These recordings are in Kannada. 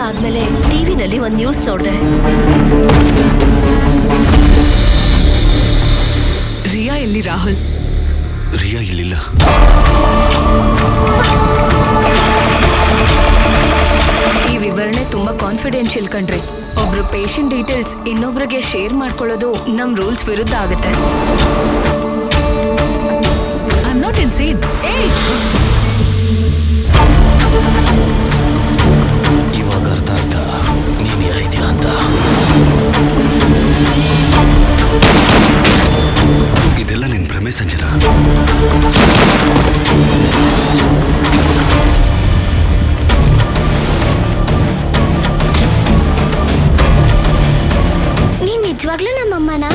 ಆದ್ಮೇಲೆ ಟಿವಿನಲ್ಲಿ ಒಂದ್ ನ್ಯೂಸ್ ನೋಡ್ದೆ. ರಿಯಾ ಎಲ್ಲಿ ರಾಹುಲ್? ರಿಯಾ ಇಲ್ಲಿಲ್ಲ. ಈ ವಿವರಣೆ ತುಂಬಾ ಕಾನ್ಫಿಡೆನ್ಷಿಯಲ್ ಕಣ್ರಿ. ಒಬ್ರು ಪೇಷಂಟ್ ಡೀಟೇಲ್ಸ್ ಇನ್ನೊಬ್ರಿಗೆ ಶೇರ್ ಮಾಡ್ಕೊಳ್ಳೋದು ನಮ್ ರೂಲ್ಸ್ ವಿರುದ್ಧ ಆಗುತ್ತೆ. I am not insane. ಇವಾಗ ಅರ್ಥ ಆಯ್ತಾ ನೀನ್ ಯಾರಿದ್ಯಾ ಅಂತ? ಇದೆಲ್ಲ ನಿನ್ ಭ್ರಮೆ ಸಂಜನಾ. ನೀನ್ ನಿಜವಾಗ್ಲೂ ನಮ್ಮಮ್ಮನ?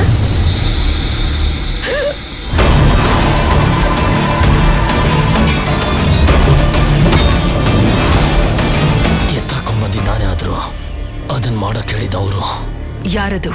ಎತ್ತಾಕೊಂಬಂದಿ ನಾನೇ ಆದ್ರು ಅದನ್ ಮಾಡಕ್ ಹೇಳಿದವರು ಯಾರದು?